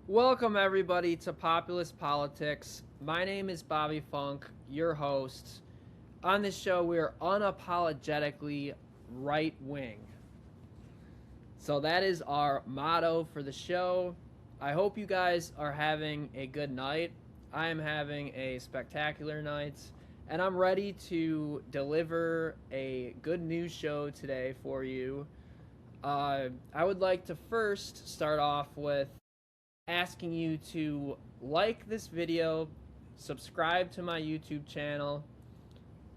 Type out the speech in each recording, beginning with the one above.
Welcome everybody to Populist Politics. My name is Bobby Funk, your host. On this show, we are unapologetically right-wing. So that is our motto for the show. I hope you guys are having a good night. I am having a spectacular night, and I'm ready to deliver a good news show today for you. I would like to first start off with asking you to like this video, subscribe to my YouTube channel,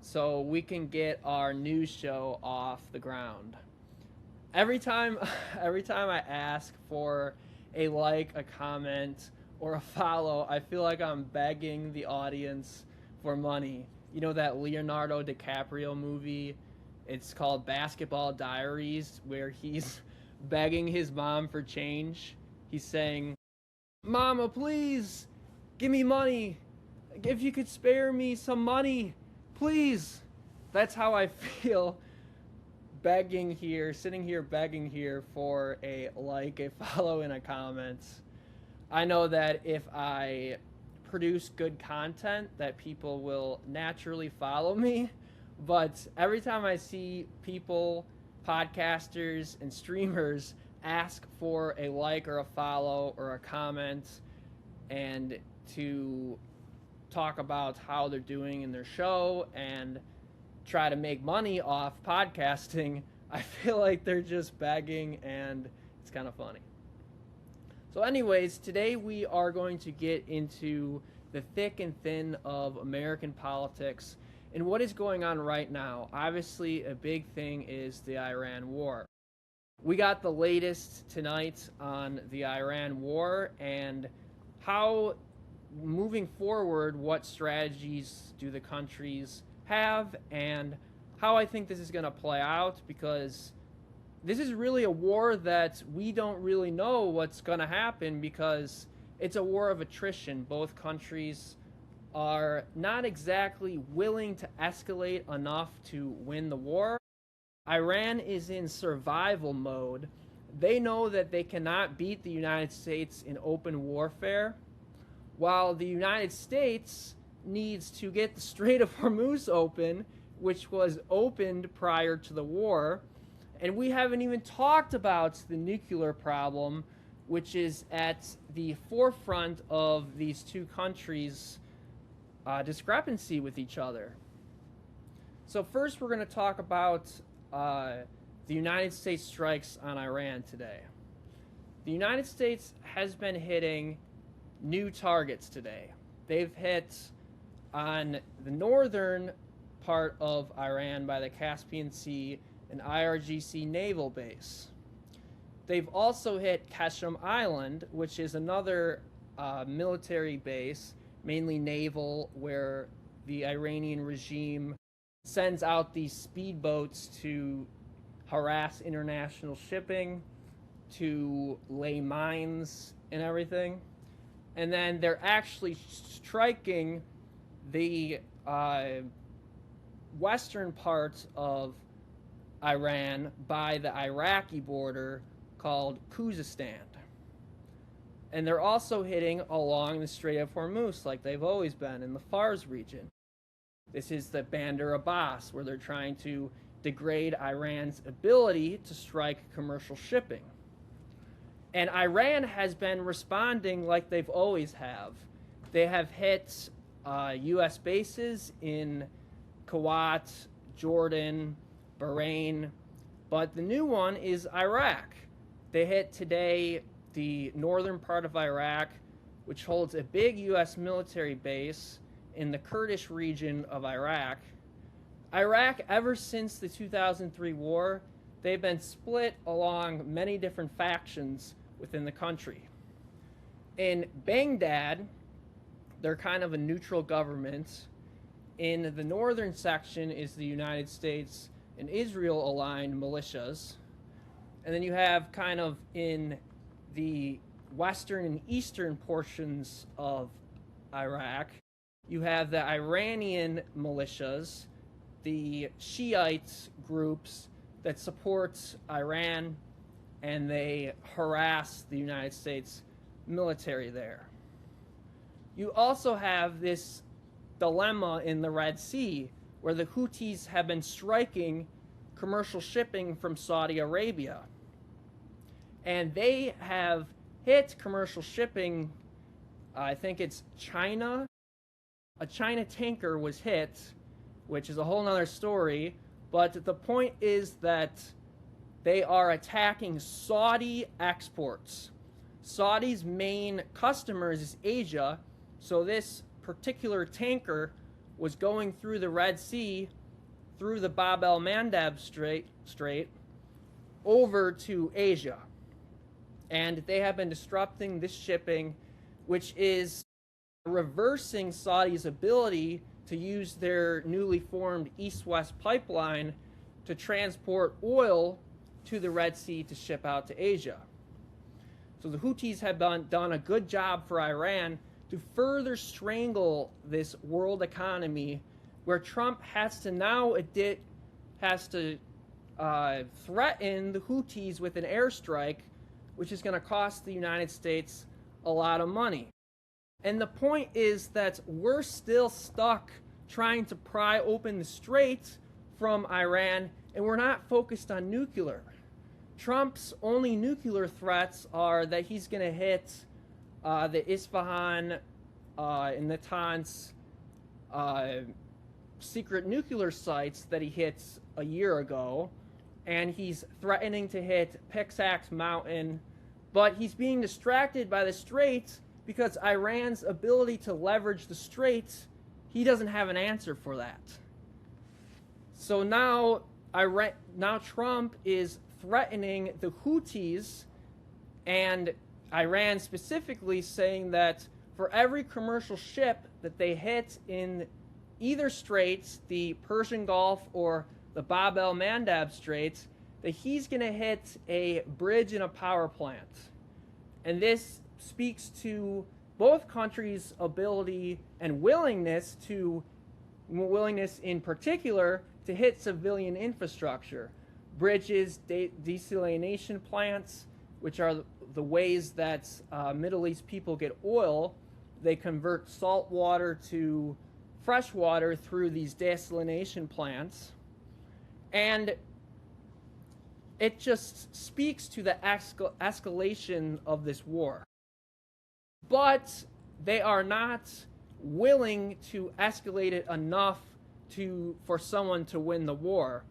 so we can get our news show off the ground. Every time I ask for a like, a comment, or a follow, I feel like I'm begging the audience for money. You know that Leonardo DiCaprio movie? It's called Basketball Diaries, where he's begging his mom for change. He's saying, "Mama, please, give me money. If you could spare me some money, please." That's how I feel begging here, sitting here begging here for a like, a follow, and a comment. I know that if I produce good content that people will naturally follow me, but every time I see people, podcasters, and streamers ask for a like or a follow or a comment and to talk about how they're doing in their show and try to make money off podcasting, I feel like they're just begging, and it's kind of funny. So anyways, today we are going to get into the thick and thin of American politics and what is going on right now. Obviously, a big thing is the Iran war. We got the latest tonight on the Iran war and how, moving forward, what strategies do the countries have and how I think this is going to play out, because this is really a war that we don't really know what's going to happen, because it's a war of attrition. Both countries are not exactly willing to escalate enough to win the war. Iran is in survival mode. They know that they cannot beat the United States in open warfare, while the United States needs to get the Strait of Hormuz open, which was opened prior to the war. And we haven't even talked about the nuclear problem, which is at the forefront of these two countries' discrepancy with each other. So first we're going to talk about the United States strikes on Iran today. The United States has been hitting new targets today. They've hit on the northern part of Iran by the Caspian Sea an IRGC naval base. They've also hit Qasem Island, which is another military base, mainly naval, where the Iranian regime sends out these speedboats to harass international shipping, to lay mines and everything. And then they're actually striking the western part of Iran by the Iraqi border called Khuzestan. And they're also hitting along the Strait of Hormuz like they've always been in the Fars region. This is the Bandar Abbas, where they're trying to degrade Iran's ability to strike commercial shipping. And Iran has been responding like they've always have. They have hit U.S. bases in Kuwait, Jordan, Bahrain, but the new one is Iraq. They hit today the northern part of Iraq, which holds a big U.S. military base in the Kurdish region of Iraq. Iraq, ever since the 2003 war, they've been split along many different factions within the country. In Baghdad, they're kind of a neutral government. In the northern section is the United States and Israel-aligned militias. And then you have kind of in the western and eastern portions of Iraq, you have the Iranian militias, the Shiite groups that support Iran, and they harass the United States military there. You also have this dilemma in the Red Sea where the Houthis have been striking commercial shipping from Saudi Arabia. And they have hit commercial shipping, I think it's China. A China tanker was hit, which is a whole nother story. But the point is that they are attacking Saudi exports. Saudi's main customers is Asia, so this particular tanker was going through the Red Sea, through the Bab el-Mandeb Strait, over to Asia. And they have been disrupting this shipping, which is reversing Saudi's ability to use their newly formed East-West pipeline to transport oil to the Red Sea to ship out to Asia. So the Houthis have done a good job for Iran to further strangle this world economy, where Trump has to now threaten the Houthis with an airstrike, which is going to cost the United States a lot of money. And the point is that we're still stuck trying to pry open the strait from Iran, and we're not focused on nuclear. Trump's only nuclear threats are that he's going to hit the Isfahan and Natanz secret nuclear sites that he hit a year ago, and he's threatening to hit Pixax Mountain, but he's being distracted by the strait because Iran's ability to leverage the strait, he doesn't have an answer for that. So now Trump is threatening the Houthis and Iran specifically, saying that for every commercial ship that they hit in either straits, the Persian Gulf or the Bab el-Mandeb Straits, that he's going to hit a bridge and a power plant. And this speaks to both countries' ability and willingness in particular to hit civilian infrastructure. Bridges, desalination plants, which are the ways that Middle East people get oil. They convert salt water to fresh water through these desalination plants. And it just speaks to the escalation of this war. But they are not willing to escalate it enough for someone to win the war,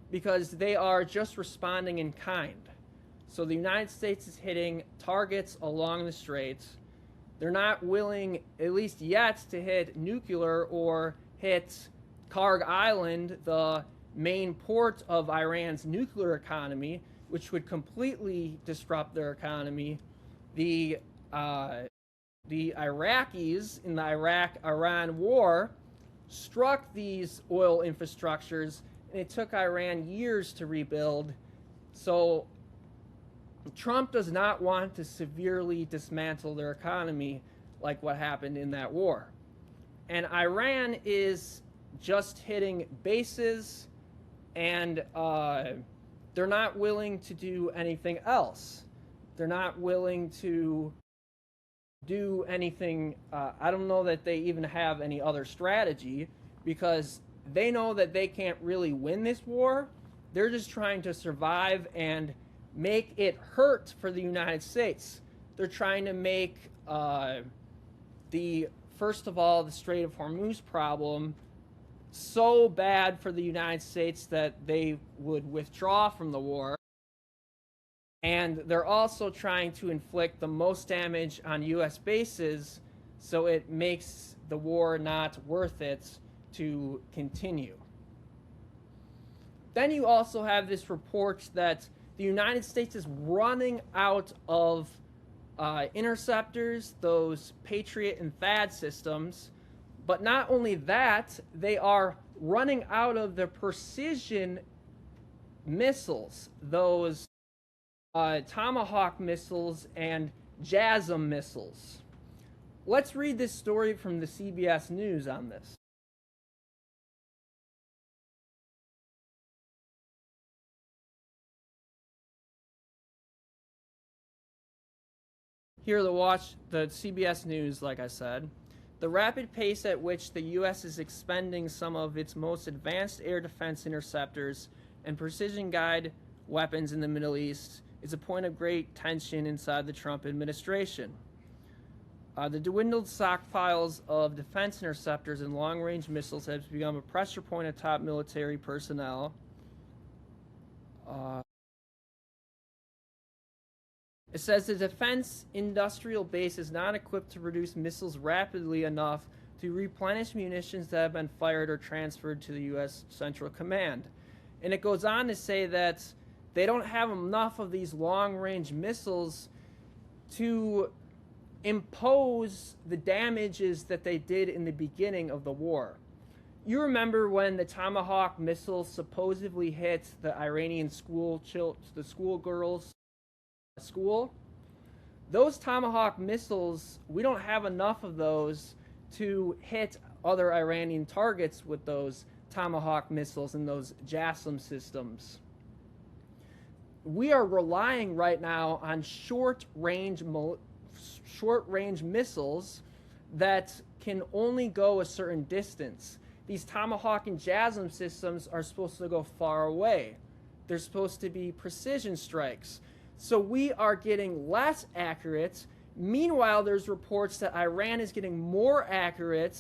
because they are just responding in kind. So the United States is hitting targets along the straits. They're not willing, at least yet, to hit nuclear or hit Karg Island, the main port of Iran's nuclear economy, which would completely disrupt their economy. The Iraqis in the Iraq-Iran war struck these oil infrastructures, and it took Iran years to rebuild. So Trump does not want to severely dismantle their economy like what happened in that war. And Iran is just hitting bases, and they're not willing to do anything else. They're not willing to do anything. I don't know that they even have any other strategy, because they know that they can't really win this war. They're just trying to survive and make it hurt for the United States. They're trying to make first of all, the Strait of Hormuz problem so bad for the United States that they would withdraw from the war. And they're also trying to inflict the most damage on U.S. bases, so it makes the war not worth it to continue. Then you also have this report that the United States is running out of interceptors, those Patriot and THAAD systems. But not only that, they are running out of the precision missiles, those Tomahawk missiles and JASAM missiles. Let's read this story from the CBS News on this. Here, the CBS News, like I said, the rapid pace at which the U.S. is expending some of its most advanced air defense interceptors and precision guide weapons in the Middle East is a point of great tension inside the Trump administration. The dwindled stockpiles of defense interceptors and long-range missiles have become a pressure point of top military personnel. It says the defense industrial base is not equipped to produce missiles rapidly enough to replenish munitions that have been fired or transferred to the U.S. Central Command. And it goes on to say that they don't have enough of these long-range missiles to impose the damages that they did in the beginning of the war. You remember when the Tomahawk missiles supposedly hit the Iranian schoolgirls' school? Those Tomahawk missiles, we don't have enough of those to hit other Iranian targets with those Tomahawk missiles and those JASAM systems. We are relying right now on short-range missiles that can only go a certain distance. These Tomahawk and JASAM systems are supposed to go far away. They're supposed to be precision strikes. So we are getting less accurate. Meanwhile, there's reports that Iran is getting more accurate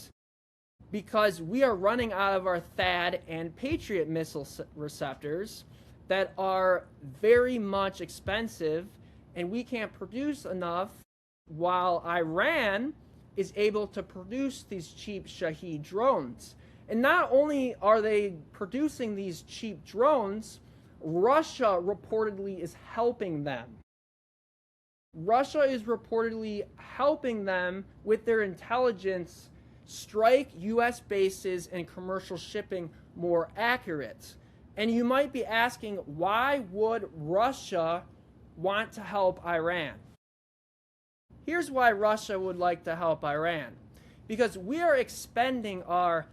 because we are running out of our THADD and Patriot missile receptors that are very much expensive, and we can't produce enough, while Iran is able to produce these cheap Shahed drones. And not only are they producing these cheap drones, Russia reportedly is helping them. Russia is reportedly helping them with their intelligence strike U.S. bases and commercial shipping more accurate. And you might be asking, why would Russia want to help Iran? Here's why Russia would like to help Iran. Because we are expending our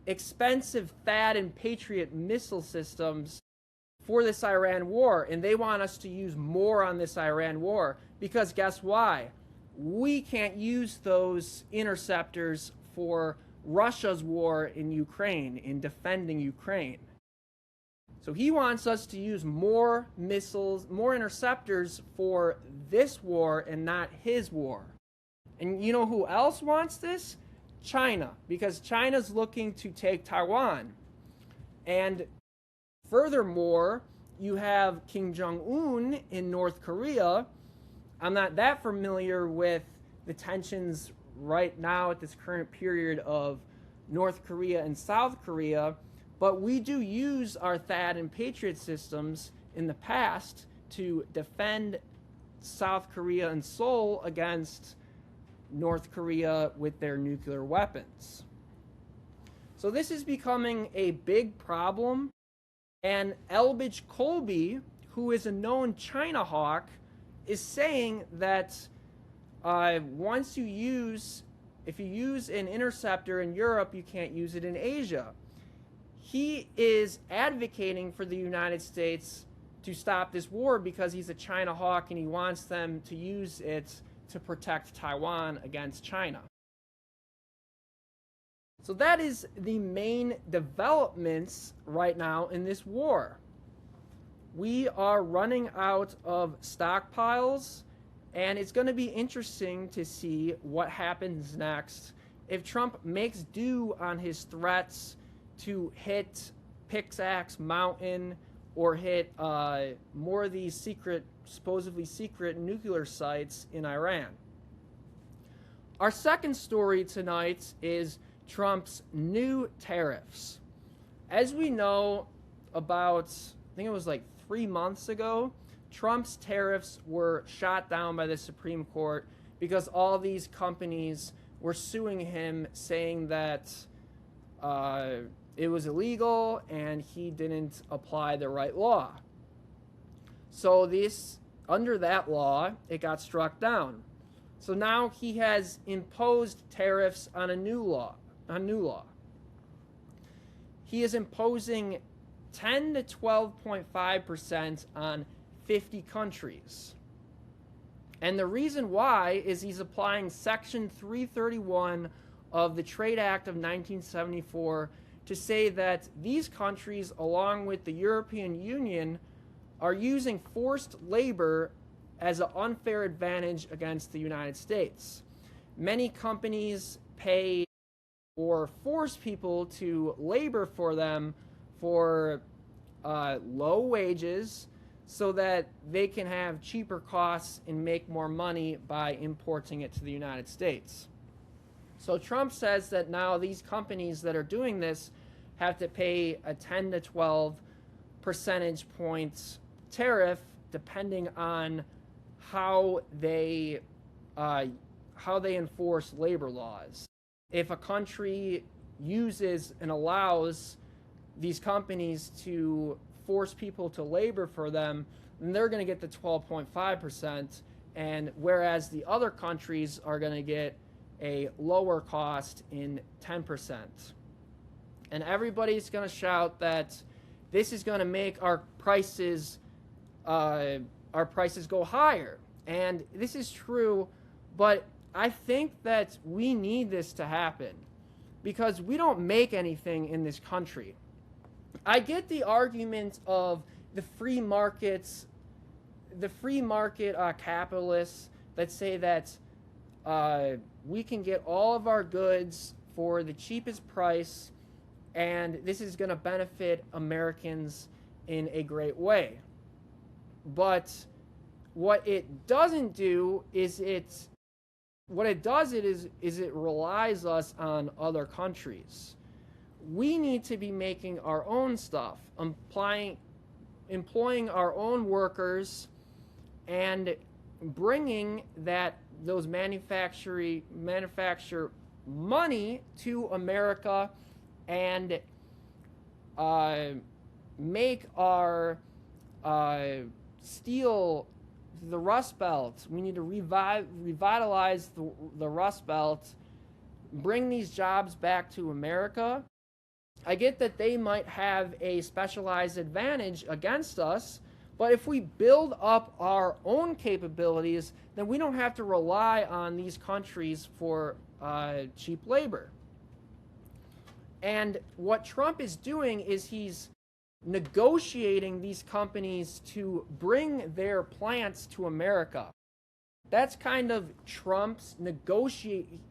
expensive THAAD and Patriot missile systems for this Iran war, and they want us to use more on this Iran war, because guess why? We can't use those interceptors for Russia's war in Ukraine, in defending Ukraine. So he wants us to use more missiles, more interceptors for this war and not his war. And you know who else wants this? China, because China's looking to take Taiwan. And furthermore, you have Kim Jong-un in North Korea. I'm not that familiar with the tensions right now at this current period of North Korea and South Korea, but we do use our THAAD and Patriot systems in the past to defend South Korea and Seoul against North Korea with their nuclear weapons. So this is becoming a big problem. And Elbridge Colby, who is a known China hawk, is saying that if you use an interceptor in Europe, you can't use it in Asia. He is advocating for the United States to stop this war because he's a China hawk and he wants them to use it to protect Taiwan against China. So that is the main developments right now in this war. We are running out of stockpiles, and it's going to be interesting to see what happens next if Trump makes due on his threats to hit Pickaxe Mountain or hit more of these supposedly secret nuclear sites in Iran. Our second story tonight is Trump's new tariffs. As we know, about, I think it was like 3 months ago, Trump's tariffs were shot down by the Supreme Court because all these companies were suing him, saying that it was illegal and he didn't apply the right law. So under that law, it got struck down. So now he has imposed tariffs on a new law. He is imposing 10 to 12.5% on 50 countries. And the reason why is he's applying Section 331 of the Trade Act of 1974 to say that these countries, along with the European Union, are using forced labor as an unfair advantage against the United States. Many companies pay or force people to labor for them for low wages so that they can have cheaper costs and make more money by importing it to the United States. So Trump says that now these companies that are doing this have to pay a 10 to 12 percentage points tariff depending on how they enforce labor laws. If a country uses and allows these companies to force people to labor for them, then they're going to get the 12.5%, and whereas the other countries are going to get a lower cost in 10%. And everybody's going to shout that this is going to make our prices go higher. And this is true, but I think that we need this to happen because we don't make anything in this country. I get the argument of the free market capitalists that say that we can get all of our goods for the cheapest price, and this is going to benefit Americans in a great way. But what it doesn't do is it relies us on other countries. We need to be making our own stuff, employing our own workers, and bringing those manufacture money to America and make our steel, the Rust Belt. We need to revitalize the Rust Belt, bring these jobs back to America. I get that they might have a specialized advantage against us, but if we build up our own capabilities, then we don't have to rely on these countries for cheap labor. And what Trump is doing is he's negotiating these companies to bring their plants to America. That's kind of Trump's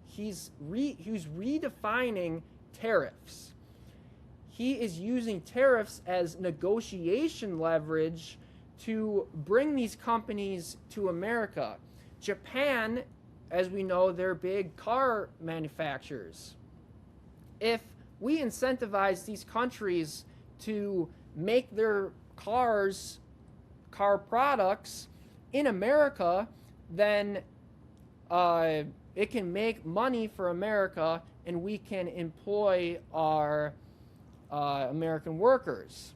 he's redefining tariffs. He is using tariffs as negotiation leverage to bring these companies to America. Japan, as we know, they're big car manufacturers. If we incentivize these countries to make their car products in America, then it can make money for America, and we can employ our American workers.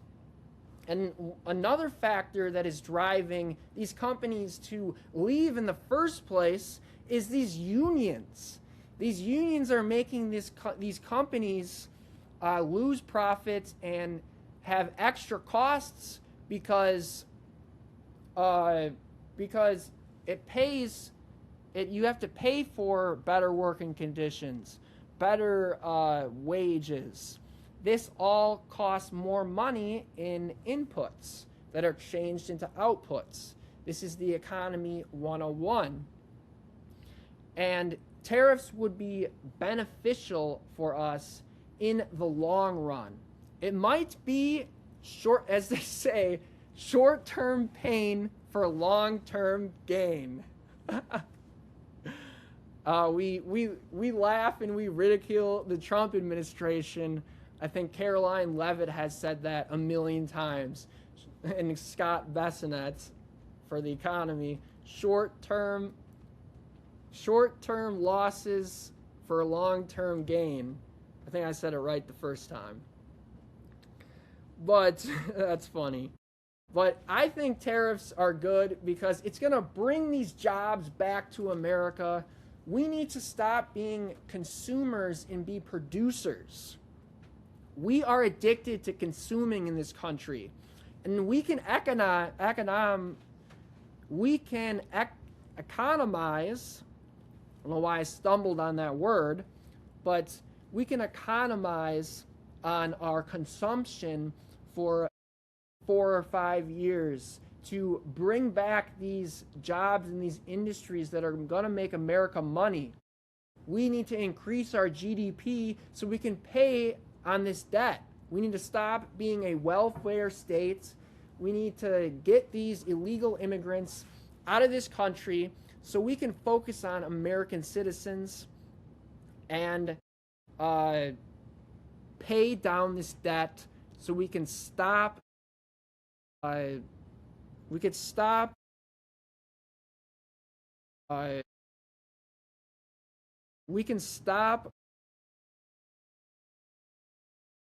And another factor that is driving these companies to leave in the first place is these unions. These unions are making these companies lose profits and have extra costs because it pays. You have to pay for better working conditions, better wages. This all costs more money in inputs that are changed into outputs. This is the economy 101. And tariffs would be beneficial for us in the long run. It might be as they say, short-term pain for long-term gain. We laugh and we ridicule the Trump administration. I think Caroline Leavitt has said that a million times, and Scott Bessonette for the economy. Short-term losses for long-term gain. I think I said it right the first time. But that's funny. But I think tariffs are good because it's going to bring these jobs back to America. We need to stop being consumers and be producers. We are addicted to consuming in this country. And we can economize. I don't know why I stumbled on that word, but we can economize on our consumption for 4 or 5 years to bring back these jobs in these industries that are going to make America money. We need to increase our GDP so we can pay on this debt. We need to stop being a welfare state. We need to get these illegal immigrants out of this country so we can focus on American citizens and pay down this debt so we can stop we can stop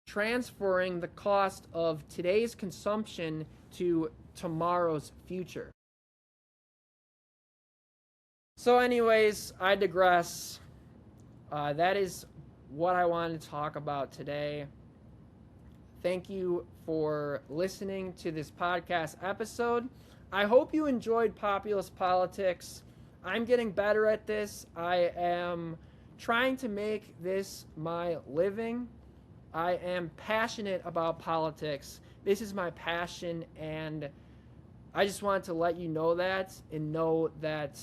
transferring the cost of today's consumption to tomorrow's future. So anyways, I digress. That is what I wanted to talk about today. Thank you for listening to this podcast episode. I hope you enjoyed Populist Politics. I'm getting better at this. I am trying to make this my living. I am passionate about politics. This is my passion, and I just wanted to let you know that and know that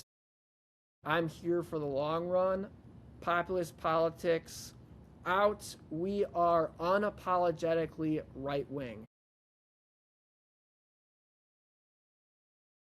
I'm here for the long run. Populist Politics out. We are unapologetically right wing.